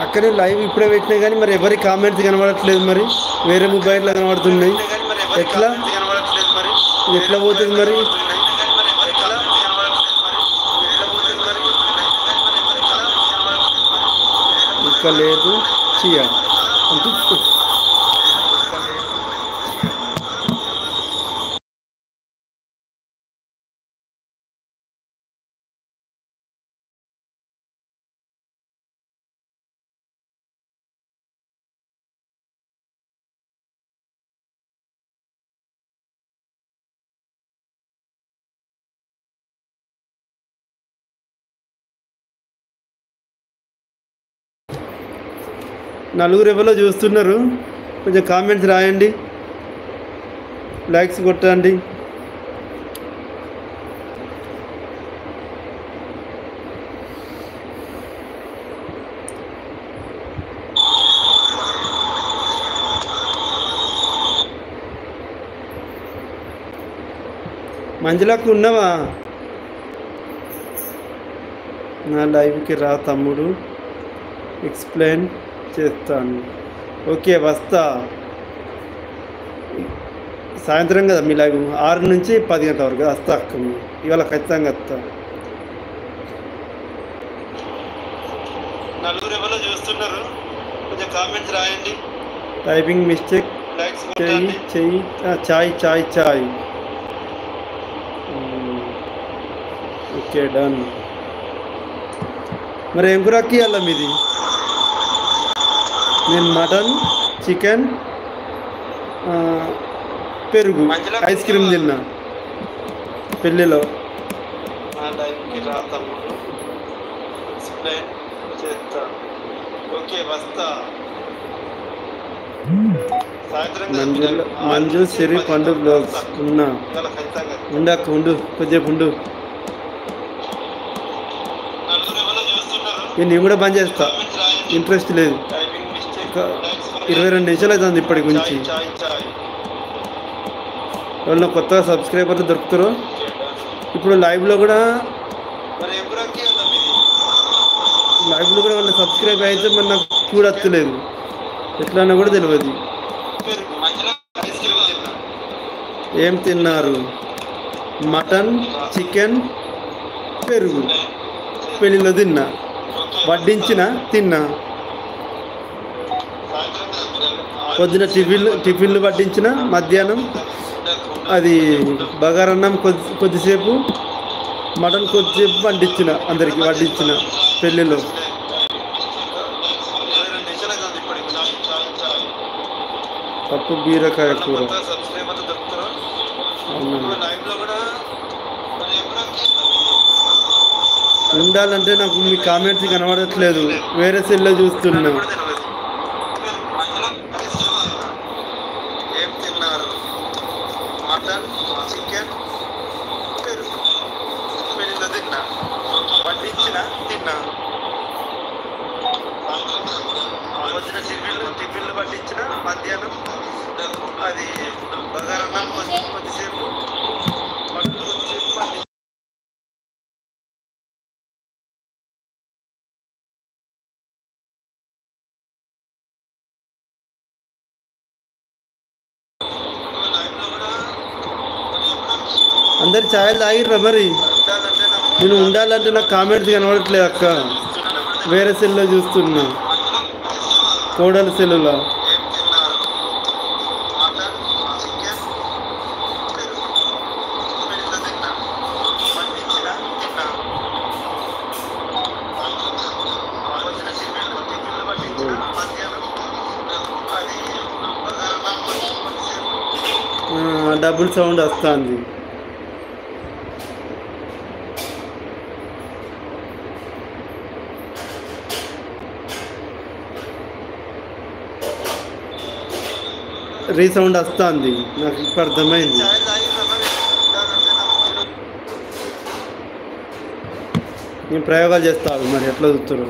అక్కడే లైవ్ ఇప్పుడే పెట్టినా కానీ మరి ఎవరి కామెంట్స్ కనబడట్లేదు, మరి వేరే మొబైల్లో కనబడుతున్నాయి. ఎట్లా ఇది ఎట్లా పోతుంది మరి? ఇంకా లేదు చెయ్య అంటే నలుగురు ఎవరో చూస్తున్నారు, కొంచెం కామెంట్స్ రాయండి, లైక్స్ కొట్టండి. మంజులకు ఉన్నావా? నా లైవ్కి రా తమ్ముడు, ఎక్స్ప్లెయిన్ చేస్తాను. ఓకే వస్తా. సాయంత్రం కదా మీ లైవ్, 6 నుంచి 10 గంటల వరకు వస్తా అక్క. ఇవాళ ఖచ్చితంగా వస్తా. నలుగురు ఎవరో చూస్తున్నారు, కొంచెం కామెంట్స్ రాయండి. టైపింగ్ మిస్టేక్ చెయ్యి చెయ్యి చాయ్ చాయ్ చాయ్. Okay done. మరి ఏం కూరకి ఇవ్వాలా మీది? నేను మటన్, చికెన్, పెరుగు, ఐస్ క్రీమ్ తిన్నా పెళ్ళిలో. ఓకే వస్తా. మంజు సిరి పండు బ్లాగ్స్ ఉన్నా. ఉండకు ఉండు, కొద్దిసేపు ఉండు. నేను కూడా బంద్ చేస్తా, ఇంట్రెస్ట్ లేదు. 22 నిమిషాలు అవుతుంది ఇప్పటి గురించి. ఎవరైనా కొత్తగా సబ్స్క్రైబర్లు దొరుకుతారో ఇప్పుడు లైవ్లో కూడా వాళ్ళ సబ్స్క్రైబ్ అయితే మరి నాకు చూడలేదు, ఎట్లా అన్నా కూడా తెలియదు. ఏం తిన్నారు? మటన్, చికెన్, పెరుగు. పెళ్ళిలో తిన్నా, వడ్డించిన తిన్నా. పొద్దున టిఫిన్లు వడ్డించిన, మధ్యాహ్నం అది బగారన్నం కొద్దిసేపు, మటన్ కొద్దిసేపు వడ్డించిన, అందరికి వడ్డించిన పెళ్ళిలో. పప్పు బీరకాయ కూర. ఉండాలంటే నాకు మీ కామెంట్స్ కనబడట్లేదు, వేరే సెల్లో చూస్తున్నా. టిఫిన్లు పట్టించిన, మధ్యాహ్నం అది బగారన్నం కొద్దిసేపు, అందరు ఛాయలు తాగిర్రా మరి? నేను ఉండాలంటే నాకు కామెంట్స్ కనబడట్లేదు అక్క, వేరే సెల్లో చూస్తున్నా, కోడల సెల్లులో. డబుల్ సౌండ్ వస్తుంది. రీసౌండ్ వస్తుంది, నాకు ఇప్పుడు అర్థమైంది. నేను ప్రయోగాలు చేస్తాను, మరి ఎట్లా చూస్తారు?